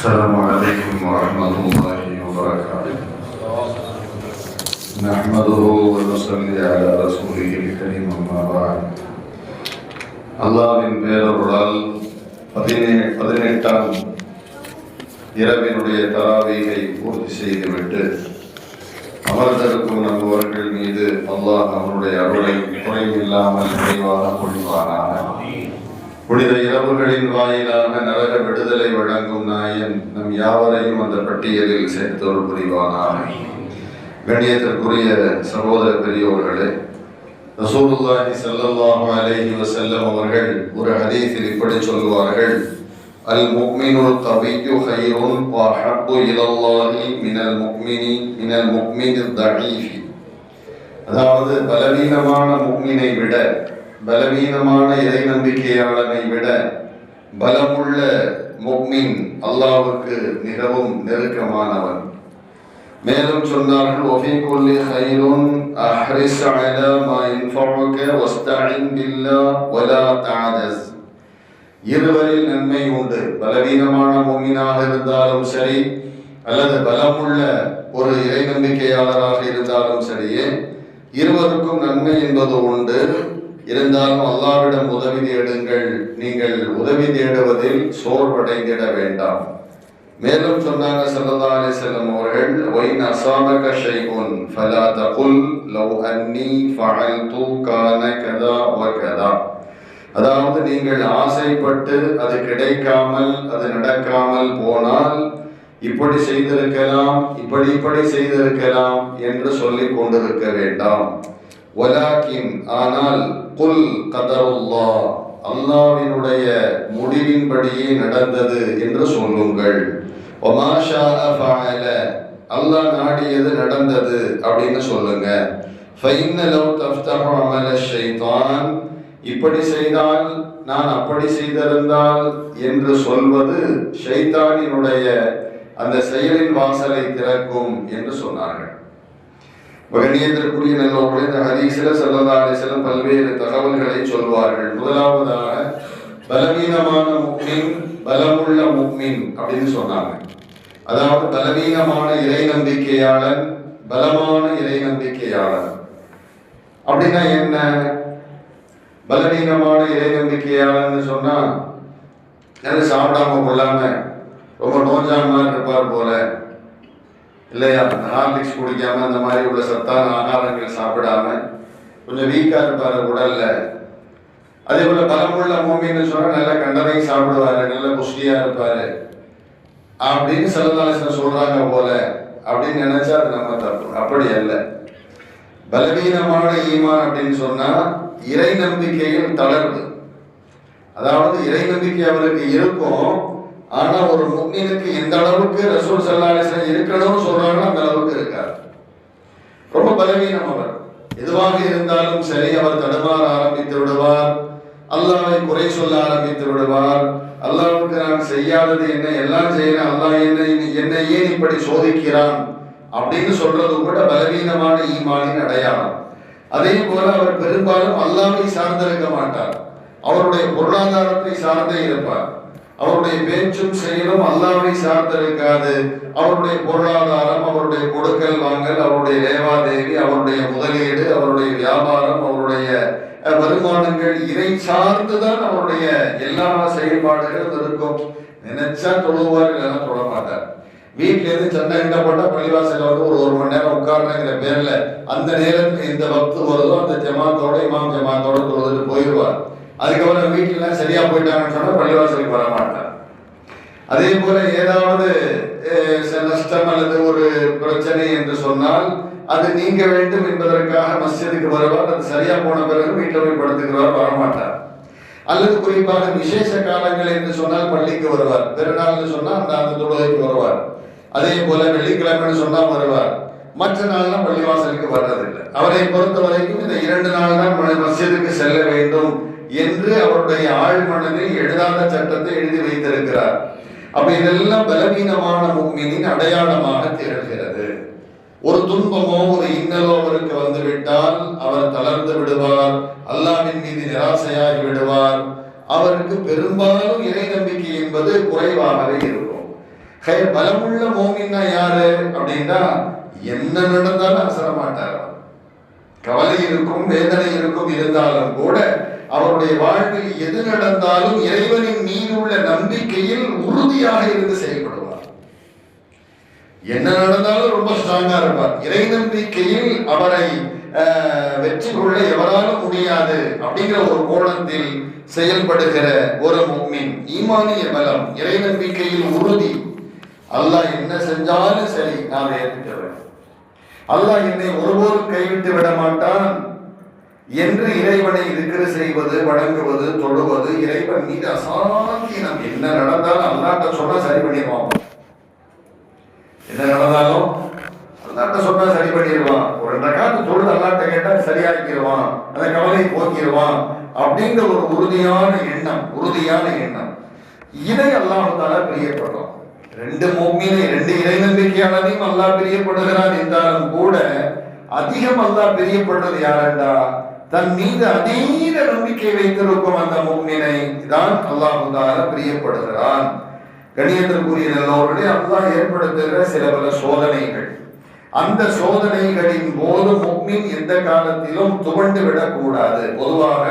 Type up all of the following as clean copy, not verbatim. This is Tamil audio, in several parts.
السلام عليكم ورحمة الله وبركاته. نحمده ونصلي على رسوله الكريم أما بعد. அல்லாஹ்வின் பேரருளால் 18ஆம் இரவினுடைய தராவீகை பூர்த்தி செய்துவிட்டு அமர்ந்திருக்கும் நம்பவர்கள் மீது அல்லாஹ் அவனுடைய அருளை குறைவில்லாமல் நிறைவாக பொழிவானாக. புனித இரவுகளின் வாயிலாக நரக விடுதலை வழங்கும் நாயன் நம் யாவரையும் அந்த பட்டியலில் சேர்த்தோர் புரிவானாக. கண்ணியத்திற்குரிய சகோதர பெரியோர்களே, ரசூலுல்லாஹி ஸல்லல்லாஹு அலைஹி வஸல்லம் அவர்கள் ஒரு ஹதீஸில் இப்படி சொல்வார்கள், அல் முஃமினுல் கவிய்யு கைருன் வ அஹப்பு இலல்லாஹி மினல் முஃமினித் தஈஃப். அதாவது பலவீனமான முஃமினை விட, பலவீனமான இறை நம்பிக்கையாளனை விட பலமுள்ள முஃமின் அல்லாஹ்வுக்கு மிகவும் நெருக்கமானவன். மேலும் சொன்னார்கள், வஃபீ குல்லி கைருன் அஹ்ரிஸ் அலா மா யன்ஃபஉக வஸ்தஇன் பில்லாஹ் வலா தஅஜஸ். இருவரில் நன்மை உண்டு. பலவீனமான முஃமினாக இருந்தாலும் சரி, அல்லது பலமுள்ள ஒரு இறை நம்பிக்கையாளராக இருந்தாலும் சரியே, இருவருக்கும் நன்மை என்பது உண்டு. இருந்தாலும் அல்லாஹ்விடம் உதவி தேடுங்கள். நீங்கள் உதவி தேடுவதில் சோர்வடைந்திட வேண்டாம். மேலும் சொன்னாங்க ஸல்லல்லாஹு அலைஹி வஸல்லம் அவர்கள், வைன் அஸாபக ஷைஉன் ஃபலா தகுல் லவ் அன்னி ஃபஅல்து கான கதா வ கதா. அதாவது நீங்கள் ஆசைப்பட்டு அது கிடைக்காமல், அது நடக்காமல் போனால் இப்படி செய்திருக்கலாம், இப்படி செய்திருக்கலாம் என்று சொல்லிக் கொண்டிருக்க வேண்டாம். வலாக்கின், ஆனால் குல் கதருல்லாஹ், அல்லாஹ்வினுடைய முடிவின்படியே நடந்தது என்று சொல்லுங்கள். வமா ஷாஅ ஃபஅல, அல்லாஹ் நாடியது நடந்தது அப்படின்னு சொல்லுங்க. ஃபைன்ன லவ் தஃப்தஹு அமல ஷைத்தான், இப்படி செய்தால் நான் அப்படி செய்திருந்தால் என்று சொல்வது ஷைத்தானினுடைய அந்த செயலின் வாசலை திறக்கும் என்று சொன்னார்கள். கண்ணியத்திற்குரிய நல்லவர்களே, இந்த ஹதீஸில் ஸல்லல்லாஹு அலைஹி வஸல்லம் பல்வேறு தகவல்களை சொல்வார்கள். முதலாவதாக பலவீனமான முஃமின், பலமுள்ள முஃமின் அப்படின்னு சொன்னாங்க. அதாவது பலவீனமான இறை நம்பிக்கையாளன், பலமான இறை நம்பிக்கையாளன் அப்படின்னா என்ன? பலவீனமான இறை நம்பிக்கையாளன் சொன்னா எனக்கு சாப்பிடாம கொள்ளாம ரொம்ப நோஞ்சான் மாதிரி இருப்பார் போல, இல்லையா? ஹார்லிக்ஸ் குடிக்காம அந்த மாதிரி உள்ள சத்தான ஆகாரங்கள் சாப்பிடாம கொஞ்சம் வீக்கா இருப்பாரு உடல்ல. அதே போல பலமுள்ள மூமின்னு சொன்னா நல்ல கண்டதை சாப்பிடுவாரு, நல்ல புஷ்டியா இருப்பாரு அப்படின்னு ஸல்லல்லாஹு அலைஹி வஸல்லம் சொல்றாங்க போல அப்படின்னு நினைச்சா அது நம்ம தப்பு. அப்படி அல்ல. பலவீனமான ஈமான் அப்படின்னு சொன்னா இறை நம்பிக்கையில் தளர்வு. அதாவது இறை நம்பிக்கை அவருக்கு இருக்கும், ஆனா ஒரு முஃமினுக்கு எந்த அளவுக்கு ரசூல் ஸல்லல்லாஹு அலைஹி வஸல்லம் இருக்கணும்னு சொல்றாங்களோ அந்த அளவுக்கு இருக்கார். ரொம்ப பலவீனம் அவர். எதுவாக இருந்தாலும் சரி, அவர் தடுமாற ஆரம்பித்து விடுவார், அல்லாஹ்வை குறை சொல்ல ஆரம்பித்து விடுவார். அல்லாஹ்வுக்கு நான் செய்யாதது என்ன, எல்லாம் செய்யறேன், அல்லாஹ் என்னை ஏன் இப்படி சோதிக்கிறான் அப்படின்னு சொல்றது கூட பலவீனமான ஈமானின் அடையாளம். அதே போல அவர் பெரும்பாலும் அல்லாஹ்வை சார்ந்திருக்க மாட்டார், அவருடைய பொருளாதாரத்தை சார்ந்தே இருப்பார். அவருடைய பேச்சும் செயலும் அல்லாஹ்வை சார்ந்திருக்காது. அவருடைய பொருளாதாரம், அவருடைய கொடுக்கல் வாங்கல், அவருடைய லேவாதேவி, அவருடைய முதலீடு, அவருடைய வியாபாரம், அவருடைய வருமானங்கள் இறை சார்ந்துதான் அவருடைய எல்லா செயல்பாடுகளும் இருக்கும். நினைச்சா தொழுவார், இல்லைன்னா தொழ மாட்டார். வீட்டுல இருந்து சண்டை கிண்டப்பட்ட பள்ளிவாசல வந்து ஒரு மணி நேரம் உட்கார்ந்துங்கிற பேர்ல அந்த நேரத்துக்கு இந்த வக்து வருதோ அந்த ஜமாத்தோட இமாம் ஜமாத்தோட தொழுதுட்டு போயிடுவார். அதுக்கப்புறம் வீட்டுல சரியா போயிட்டாங்கன்னு சொன்னா பள்ளிவாசலுக்கு வர மாட்டார். அதே போல ஏதாவது நஷ்டம் அல்லது ஒரு பிரச்சனை என்று சொன்னால் அது நீங்க வேண்டும் என்பதற்காக மஸ்ஜிதுக்கு வருவார். அது சரியா போன பிறகு வீட்டில் போய் படுத்துக்கிறவர், வரமாட்டார். அல்லது குறிப்பாக விசேஷ காலங்கள் என்று சொன்னால் பள்ளிக்கு வருவார். பெருநாள்னு சொன்னா அந்த தொழுகைக்கு வருவார். அதே போல வெள்ளிக்கிழமைன்னு சொன்னா வருவார். மற்ற நாள்லாம் பள்ளிவாசலுக்கு வர்றதில்லை. அவரை பொறுத்த வரைக்கும் இந்த 2 நாள் தான் மஸ்ஜிதுக்கு செல்ல வேண்டும் என்று அவருடைய ஆழ் மனதில் எழுதாத சட்டத்தை எழுதி வைத்திருக்கிறார். அப்ப இதெல்லாம் பலவீனமான முஃமினின் அடையாளமாக திகழ்கிறது. ஒரு துன்பமோ ஒரு இன்னலோ அவருக்கு வந்துவிட்டால் அவர் தளர்ந்து விடுவார், அல்லாஹ்வின் மீது நிராசையாகி விடுவார். அவருக்கு பெரும்பாலும் இறை நம்பிக்கை என்பது குறைவாகவே இருக்கும். பலமுள்ள மோமின்னா யாரு அப்படின்னா, என்ன நடந்தாலும் அசர மாட்டார். கவலை இருக்கும், வேதனை இருக்கும், இருந்தாலும் கூட அவருடைய வாழ்வில் எது நடந்தாலும் இறைவனின் மீது உள்ள நம்பிக்கையில் உறுதியாக இருந்து செயல்படுவார். என்ன நடந்தாலும் ரொம்ப ஸ்ட்ராங்கா இருப்பார். இறை நம்பிக்கையில் அவரை வெற்றி கொள்ள எவராலும் முடியாது அப்படிங்கிற ஒரு கோணத்தில் செயல்படுகிற ஒரு முஃமின். ஈமானிய பலம், இறை நம்பிக்கையில் உறுதி. அல்லாஹ் என்ன செஞ்சாலும் சரி, நான் ஏற்றுக்கிறேன், அல்லாஹ் என்னை ஒருபோதும் கைவிட்டு விட மாட்டான் என்று இறைவனை திக்ரு செய்வது, வணங்குவது, தொழுவது, இறைவன் மீது அசாத்தியம். என்ன நடந்தாலும் அல்லாஹ்ட்ட சொன்னா சரி பண்ணிடுவான். என்ன நடந்தாலும் அல்லாஹ்ட்ட சொன்னா சரி பண்ணிடுவான். ஒரு ரக்காத்து தொழுது அல்லாஹ்ட்ட கேட்டா சரியாக்கிடுவான், அந்த கவலை போக்கிடுவான் அப்படிங்கிற ஒரு உறுதியான எண்ணம். இதை அல்லாஹ் தஆலா பிரியப்படுறான். ரெண்டு முஃமினை, ரெண்டு இறை நம்பிக்கையாளரையும் அல்லாஹ் பிரியப்படுகிறான் என்றாலும் கூட அதிகம் அல்லாஹ் பிரியப்படுறது யாரென்றா, தன் மீது அதீத நம்பிக்கை வைத்திருக்கும் அந்த முஃமினை தான் அல்லாஹ் தஆலா பிரியப்படுகிறான். கணியத்திற்குரிய நல்லவர்களே, அல்லாஹ் ஏற்படுத்துகிற சில பல சோதனைகள், அந்த சோதனைகளின் போது முஃமின் எந்த காலத்திலும் துவண்டு விடக்கூடாது. பொதுவாக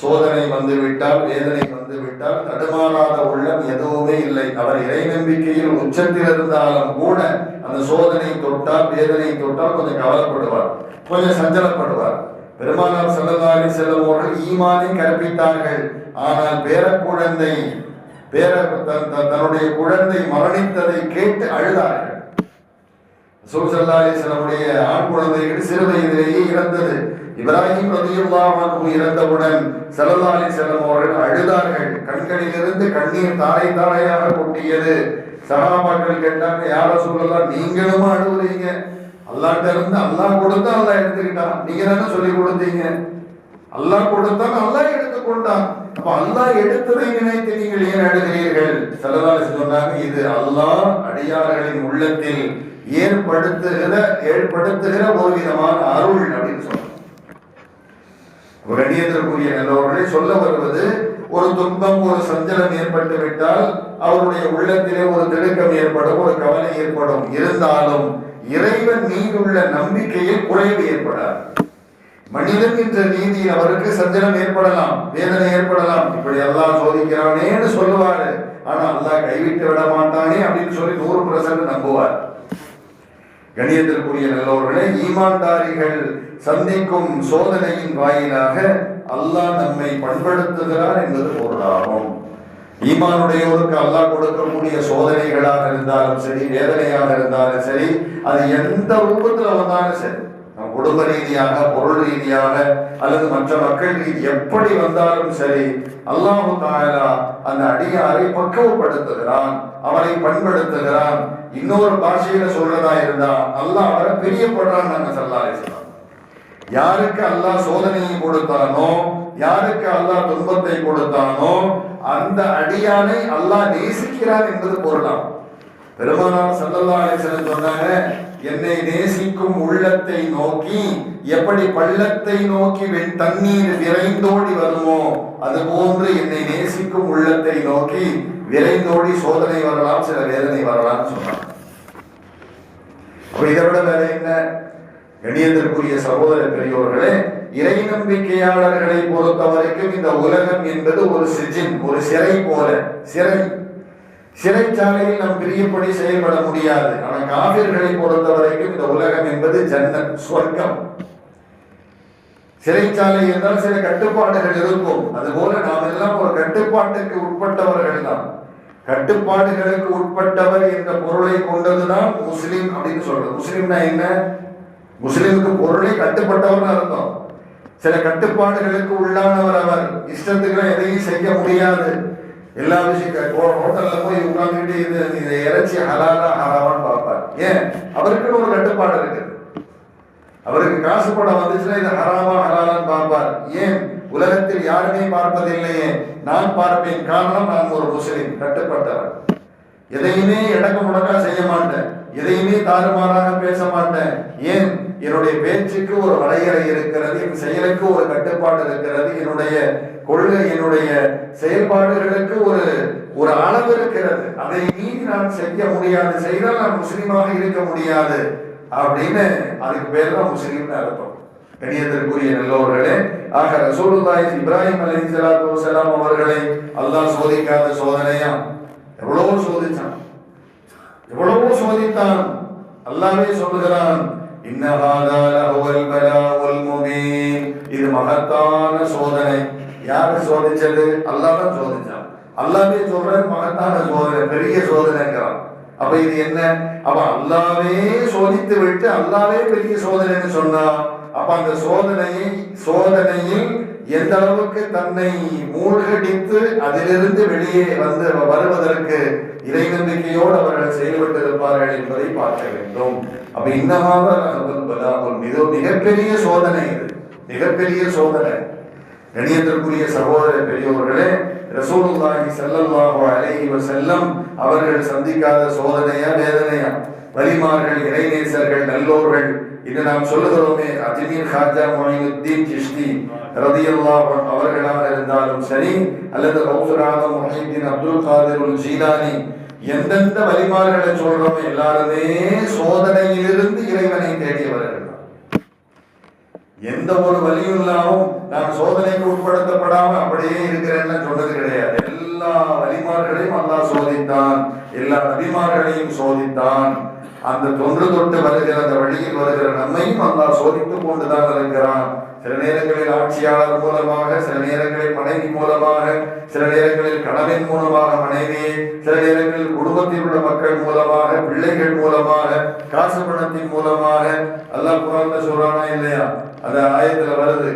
சோதனை வந்துவிட்டால், வேதனை வந்துவிட்டால் தடுமாறாத உள்ளம் எதுவுமே இல்லை. அவர் இறை நம்பிக்கையில் உச்சத்தில் இருந்தாலும் கூட அந்த சோதனை தொட்டால், வேதனை தொட்டால் கொஞ்சம் கவலைப்படுவார், கொஞ்சம் சஞ்சலப்படுவார். பெருமானார் ஸல்லல்லாஹு அலைஹி வஸல்லம் அவர்கள் ஈமானை கற்பித்தார்கள். ஆனால் தன்னுடைய குழந்தை மரணித்ததை கேட்டு அழுதார்கள். ரசூல் ஸல்லல்லாஹு அலைஹி வஸல்லம் ஆண் குழந்தைகள் சிறு வயதிலேயே இறந்தது. இப்ராஹிம் ரலியல்லாஹு அன்ஹு இறந்தவுடன் ஸல்லல்லாஹு அலைஹி வஸல்லம் அவர்கள் அழுதார்கள். கண்களிலிருந்து கண்ணீர் தாரை தாரையாக கொட்டியது. சஹாபாக்கள் கேட்டாங்க, யா ரசூலல்லாஹ், நீங்களும் அழுவுறீங்க? அல்லாஹ்ட்ட இருந்து அல்லாஹ் கொடுத்தா அல்லாஹ் எடுத்துக்கிட்டான், நீங்க தானே சொல்லி கொடுத்தீங்க. அல்லாஹ் கொடுத்தான், அல்லாஹ் எடுத்துக்கொண்டான். அப்ப அல்லாஹ் எடுத்ததை நினைத்து நீங்கள் ஏன் அழுகிறீர்கள்? ஸல்லல்லாஹு அலைஹி வஸல்லம் சொன்னாங்க, இது அல்லாஹ் அடியார்களின் உள்ளத்தில் ஏற்படுத்துகிற ஒரு விதமான அருள் அப்படின்னு சொன்னாங்க. ஒரு அடியத்திற்குரிய நல்லவர்களை சொல்ல வருவது, ஒரு துன்பம், ஒரு சஞ்சலம் ஏற்பட்டு விட்டால் அவருடைய உள்ளத்திலே ஒரு திடுக்கம் ஏற்படும், ஒரு கவலை ஏற்படும். இருந்தாலும் இறைவன் மீதுள்ள நம்பிக்கையில் குறைவு ஏற்படாது. மனிதன் என்ற ரீதியில் அவருக்கு சஞ்சலம் ஏற்படலாம், வேதனை ஏற்படலாம், இப்படி அல்லாஹ் சோதிக்கிறானேன்னு சொல்லுவாரு. ஆனா அல்லாஹ் கைவிட்டு விட மாட்டானே அப்படின்னு சொல்லி 100% நம்புவார். கணியத்திற்குரிய நல்லவர்களே, ஈமான்தாரிகள் சந்திக்கும் சோதனையின் வாயிலாக அல்லாஹ் நம்மை பண்படுத்துகிறார் என்பது பொருளாகும். ஈமானுடையோருக்கு அல்லாஹ் கொடுக்கக்கூடிய சோதனைகளாக இருந்தாலும் சரி, வேதனையாக இருந்தாலும் சரி, அது எந்த ரூபத்தில் வந்தாலும் சரி, குடும்ப ரீதியாக, பொருள் ரீதியாக அல்லது மற்ற மக்கள் எப்படி வந்தாலும் சரி, அல்லாஹ் தஆலா அந்த அடியாரை பக்குவப்படுத்துகிறான், அவரை பண்படுத்துகிறான். இன்னொரு பாஷையில சொல்றதா இருந்தா, அல்லாஹ் அவரை பிரியப்படுறான். நாங்க ஸல்லல்லாஹு அலைஹி வஸல்லம் யாருக்கு அல்லாஹ் சோதனையை கொடுத்தானோ, யாருக்கு அல்லாஹ் துன்பத்தை கொடுத்தானோ, அந்த அடியானை அல்லாஹ் நேசிக்கிறான் என்பது பொருளாம். பெருமானார் ஸல்லல்லாஹு அலைஹி வஸல்லம் சொன்னாங்க, என்னை நேசிக்கும் உள்ளத்தை நோக்கி எப்படி பள்ளத்தை நோக்கி தண்ணீர் விரைந்தோடி வருமோ அது போன்று என்னை நேசிக்கும் உள்ளத்தை நோக்கி விரைந்தோடி சோதனை வரலாம், சில வேதனை வரலாம் சொன்னாங்க. இதை விட வேற என்ன? கணியத்திற்குரிய சகோதர பெரியோர்களே, இறை நம்பிக்கையாளர்களை பொறுத்த வரைக்கும் இந்த உலகம் என்பது ஒரு சிஜின், ஒரு சிறை போல. சிறைச்சாலையில் நாம் பிரியப்படி செயல்பட முடியாது. ஆனால் காபிர்களை பொறுத்த வரைக்கும் இந்த உலகம் என்பது ஜன்னத், சொர்க்கம். சிறைச்சாலை என்றால் சில கட்டுப்பாடுகள் இருக்கும். அதுபோல நாம் எல்லாம் ஒரு கட்டுப்பாட்டுக்கு உட்பட்டவர்கள் தான். கட்டுப்பாடுகளுக்கு உட்பட்டவர் என்ற பொருளை கொண்டதுதான் முஸ்லிம் அப்படின்னு சொல்றது. முஸ்லிம்னா என்ன? முஸ்லிமுக்கு பொருளை கட்டுப்பட்டவர் அர்த்தம். சில கட்டுப்பாடுகளுக்கு உள்ளானவர். அவர் இஷ்டத்துக்கு எதையும் செய்ய முடியாது. எல்லா விஷயம் ஹோட்டல்ல போய் உட்கார்ந்துட்டு இது இறைச்சி ஹலாலா ஹராமான்னு பார்ப்பார். ஏன்? அவருக்குன்னு ஒரு கட்டுப்பாடு இருக்கு. அவருக்கு காசு படம் வந்துச்சுன்னா இது ஹராமா ஹலாலான்னு பார்ப்பார். ஏன்? உலகத்தில் யாருமே பார்ப்பதில்லையே, நான் பார்ப்பேன். காரணம், நான் ஒரு முஸ்லிம், கட்டுப்பட்டவர். எதையுமே இடக்க முடக்கா செய்ய மாட்டேன், எதையுமே தாறுமாறாக பேச மாட்டேன். ஏன்? என்னுடைய பேச்சுக்கு ஒரு வரையறை இருக்கிறது, என் செயலுக்கு ஒரு கட்டுப்பாடு இருக்கிறது, என்னுடைய கொள்கை, என்னுடைய செயல்பாடுகளுக்கு ஒரு ஒரு அளவு இருக்கிறது, அதை மீறி நான் செய்ய முடியாது, செய்தால் நான் முஸ்லீமாக இருக்க முடியாது அப்படின்னு அதுக்கு பேர் தான் முஸ்லீம்னு அர்த்தம். கண்ணியத்திற்குரிய நல்லவர்களே, ஆக ரசூலுல்லாஹி இப்ராஹிம் அலைஹிஸ்ஸலாத்து வஸலாம் அவர்களை அல்லாஹ் சோதிக்காத சோதனையா? எவ்வளவோ சோதித்தான், எவ்வளவோ சோதித்தான். அல்லாஹ்வே சொல்லுகிறான், இன்ன ஹாதா லஹுவல் பலாஉல் முபீன், இது மகத்தான சோதனை. யாரு சோதிச்சது? அல்லாஹ் தான் சோதிச்சான். அல்லாஹ்வே சொல்றான் மகத்தான சோதனை, பெரிய சோதனைங்கிறான். அப்ப இது என்ன? அப்ப அல்லாஹ்வே சோதித்து விட்டு அல்லாஹ்வே பெரிய சோதனைன்னு சொன்னா, அப்ப அந்த சோதனையில் எந்த அளவுக்கு தன்னை மூழ்கடித்து அதிலிருந்து வெளியே வந்து வருவதற்கு இறை நம்பிக்கையோடு அவர்கள் செயல்பட்டு இருப்பார்கள் என்பதை பார்க்க வேண்டும். அப்ப இன்னமாக மிகப்பெரிய சோதனை, இது மிகப்பெரிய சோதனை. கண்ணியத்திற்குரிய சகோதர பெரியோர்களே, ரசூலுல்லாஹி ஸல்லல்லாஹு அலைஹி வஸல்லம் அவர்கள் சந்திக்காத சோதனையா வேதனையா? வலிமார்கள், இறைநேசர்கள், நல்லோர்கள், இது நாம் சொல்லுகிறோமே, அஜ்மீர் ஹாஜா மொய்னுத்தீன் சிஷ்தி ரலியல்லாஹு அன்ஹு அவர்களாக இருந்தாலும் சரி, அல்லது கௌசுல் ஆலம் முஹைதீன் அப்துல் காதிர் ஜீலானி, எந்தெந்த வலிமார்களை சொல்றோமே எல்லாருமே சோதனையிலிருந்து இறைவனை தேடியவர்கள். எந்த ஒரு வலியும் இல்லாமல் நான் சோதனைக்கு உட்படுத்தப்படாம அப்படியே இருக்கிறேன்னு சொன்னது கிடையாது. எல்லா வலிமார்களையும் அல்லாஹ் சோதித்தான், எல்லா நபிமார்களையும் சோதித்தான். அந்த தொன்று தொட்டு வருகிற அந்த வழியில் வருகிற நம்மையும் அல்லாஹ் சோதித்துக் கொண்டுதான் இருக்கிறான். சில நேரங்களில் ஆட்சியாளர் மூலமாக, சில நேரங்களில் மனைவி மூலமாக, சில நேரங்களில் கணவன் மூலமாக மனைவி, சில நேரங்களில் குடும்பத்தில் உள்ள மக்கள் மூலமாக, பிள்ளைகள் மூலமாக, காசு பணத்தின் மூலமாக. அல்லாஹ் குர்ஆன்ல சொல்றானா இல்லையா? அந்த ஆயத்துல வருது,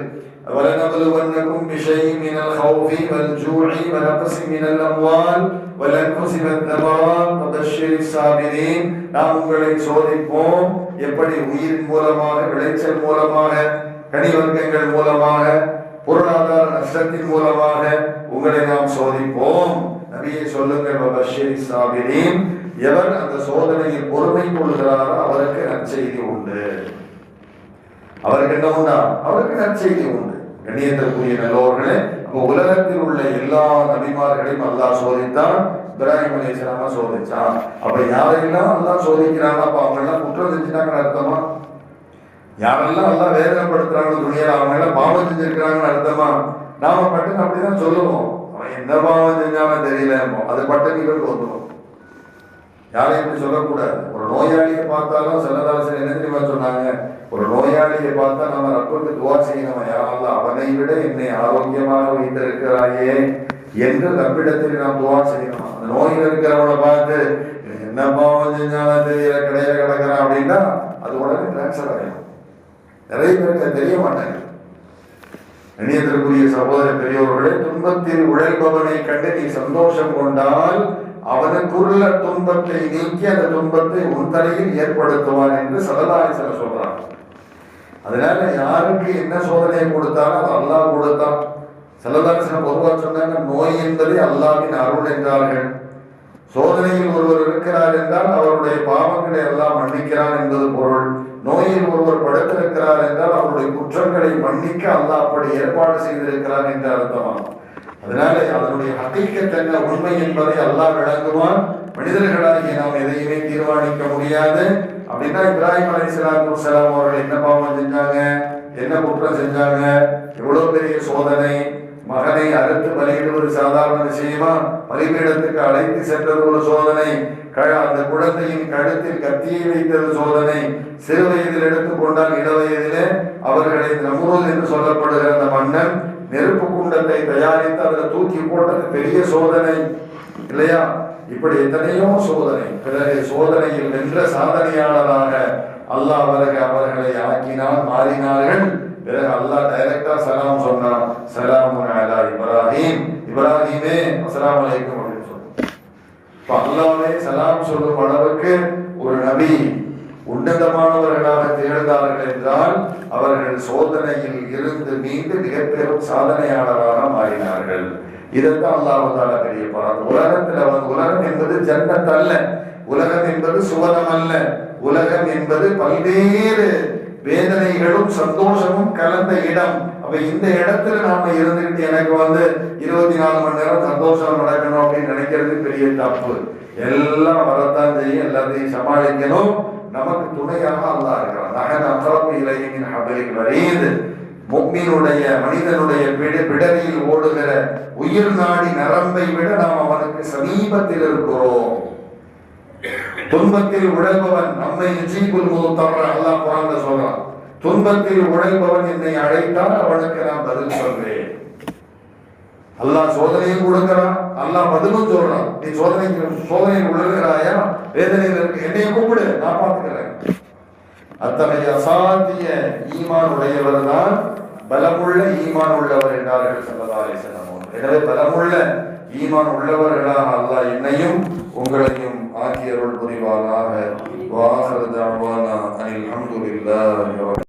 وَلَنَبْلُوَنَّكُمْ بِشَيْءٍ مِنَ الْخَوْفِ وَالْجُوعِ وَنَقْصٍ مِنَ الْأَمْوَالِ وَالْأَنْفُسِ وَالثَّمَرَاتِ وَبَشِّرِ الصَّابِرِينَ. நாம் உங்களை சோதிப்போம். எப்படி? உயிரின் மூலமாக, விளைச்சல் மூலமாக, கனிவர்க்கங்கள் மூலமாக, பொருளாதார நஷ்டத்தின் மூலமாக உங்களை நாம் சோதிப்போம். நபியே சொல்லுங்கள், வபஷ்ஷிரி ஸாபிரீன், எவர் அந்த சோதனையில் பொறுமை கொள்கிறாரோ அவருக்கு நற்செய்தி உண்டு. அவருக்கு என்ன உண்டா? அவருக்கு நற்செய்தி உண்டு. கண்ணியத்திற்குரிய நல்லோர்களே, அப்போ உலகத்தில் உள்ள எல்லா நபிமார்களையும் அல்லாஹ் சோதித்தான். இப்ராஹிம் அலைஹிஸ்ஸலாம் சோதிச்சான். அப்ப யாரெல்லாம் அல்லாஹ் சோதிக்கிறாங்க, அப்ப அவங்க எல்லாம் குற்றம் செஞ்சுட்டாங்கன்னு அர்த்தமா? யாரெல்லாம் எல்லாம் வேதனைப்படுத்துறாங்க துணியா, அவங்க எல்லாம் பாவம் செஞ்சிருக்கிறாங்கன்னு அர்த்தமா? நாம பட்டுன்னு அப்படிதான் சொல்லுவோம். அவன் என்ன பாவம் செஞ்சாலும் தெரியல, அது பட்டுன்னு இவருக்கு வந்துடும். யாரையும் இப்படி சொல்லக்கூடாது. ஒரு நோயாளியை பார்த்தாலும் சில என்ன தெரியுமா சொன்னாங்க? ஒரு நோயாளியை பார்த்தா நம்ம ரப்புக்கு துவா செய்யணும், யா அல்லாஹ் அவனை விட என்னை ஆரோக்கியமாக வைத்திருக்கிறாயே என்று ரப்பிடத்தில் நாம் துவா செய்யணும். அந்த நோயில் இருக்கிறவனை பார்த்து என்ன பாவம் செஞ்சாலும் தெரியல, கடையில கிடக்கிறான் அப்படின்னா அது உடனே டிரான்ஸ்ஃபர் ஆகிடும். நிறைய பேருக்கு தெரிய மாட்டாங்க. கண்ணியத்திற்குரிய சகோதர பெரியோர்களே, துன்பத்தில் உழைப்பவனை கண்டு நீ சந்தோஷம் கொண்டால் அவனுக்குள்ள துன்பத்தை நீக்கி அந்த துன்பத்தை உன் தலையில் ஏற்படுத்துவான் என்று ஸல்லல்லாஹு அலைஹி வஸல்லம் சொல்றாங்க. அதனால யாருக்கு என்ன சோதனை கொடுத்தாலும் அது அல்லாஹ் கொடுத்தான். ஸல்லல்லாஹு அலைஹி வஸல்லம் பொதுவாக சொன்னாங்க, நோய் என்பதை அல்லாஹ்வின் அருள் என்றார்கள். சோதனையில் ஒருவர் இருக்கிறார் என்றால் அவருடைய பாவங்களை எல்லாம் மன்னிக்கிறான் என்பது பொருள். நோயில் ஒருவர் படுத்திருக்கிறார் என்றால் அவருடைய குற்றங்களை மன்னிக்க அல்லாஹ் அப்படி ஏற்பாடு செய்திருக்கிறான் என்று அர்த்தமாகும். அதனால அதனுடைய ஹகீகத் என்ன, உண்மை என்பதை அல்லாஹ் விளங்குவான். மனிதர்களாகிய நாம் எதையுமே தீர்மானிக்க முடியாது. அப்படின்னா இப்ராஹிம் அலைஹிஸ்ஸலாத்து வஸலாம் அவர்கள் என்ன பாவம் செஞ்சாங்க, என்ன குற்றம் செஞ்சாங்க? எவ்வளவு பெரிய சோதனை! மகனை அறுத்து பலியிடுவது சாதாரண விஷயமா? பலிபீடத்துக்கு அழைத்து சென்றது ஒரு சோதனை. அந்த குழந்தையின் கழுத்தில் கத்தியை வைத்தது சோதனை. சிறு வயதில் எடுத்துக்கொண்டால் இள வயதிலே அவர்களை நம்ரூத் என்று சொல்லப்படுகிற அந்த மன்னன் நெருப்பு குண்டத்தை தயாரித்து அதில் தூக்கி போட்டது பெரிய சோதனை இல்லையா? இப்படி எத்தனையோ சோதனை. பிறகு சோதனையில் வென்ற சாதனையாளராக அல்லாஹ் அவர்களை ஆக்கினால், மாறினார்கள். பிறகு அல்லாஹ் டைரக்டா சலாம் சொன்னான், சலாமுன் அலா இப்ராஹிம், இப்ராஹிமே அஸ்ஸலாமு அலைக்கும் அப்படின்னு சொன்னான். இப்ப அல்லாஹ்வே சலாம் சொல்லும் அளவுக்கு ஒரு நபி உன்னதமானவர்களாக திகழ்ந்தார்கள் என்றால் அவர்கள் சோதனையில் இருந்து மீண்டு மிக பெரும் சாதனையாளராக மாறினார்கள். இதற்காக அல்லாஹ் தஆலா பெரிய பரான். உலகம் என்பது ஜன்னத் அல்ல, உலகம் என்பது சுவனம் அல்ல, உலகம் என்பது பல்வேறு வேதனைகளும் சந்தோஷமும் கலந்த இடம். அப்ப இந்த இடத்துல நாம இருந்துகிட்டு எனக்கு 24 மணி நேரம் சந்தோஷம் நடக்கணும் அப்படின்னு நினைக்கிறது பெரிய தப்பு. எல்லாம் வரத்தான் செய்யும், எல்லாத்தையும் சமாளிக்கணும். நமக்கு துணையாக அல்லாஹ் இருக்கிறான். நஹன் அக்ரபு இலைஹி மின் ஹப்லில் வரீத். முஃமினுடைய மனிதனுடைய பிடரியில் ஓடுகிற உயிர் நாடி நரம்பை விட நாம் அவனுக்கு சமீபத்தில் இருக்கிறோம். துன்பத்தில் உழைப்பவன் நம்மை யுஜீபுல் முத்தர்ர, அல்லாஹ் குர்ஆன்ல சொல்றான். துன்பத்தில் உழைப்பவன் என்னை அழைத்தால் அவனுக்கு நான் பதில் சொல்வேன். அல்லாஹ் சோதனையும் கொடுக்கிறான், அல்லாஹ் பதிலும் சொல்றான். நீ சோதனையில் விழுகிறாயா, வேதனையில் இருக்கு, என்னைய கூப்பிடு, நான் பார்த்துக்கிறேன். அத்தகைய அசாத்திய ஈமான் உடையவர் தான் பலமுள்ள ஈமான் உள்ளவர் என்றார்கள் ஸல்லல்லாஹு அலைஹி வஸல்லம். எனவே பலமுள்ள ஈமான் உள்ளவர்களாக அல்லாஹ் என்னையும் உங்களையும் ஆக்கி அருள் புரிவானாக. வஆகிரு தஅவானா அனில் ஹம்துலில்லாஹி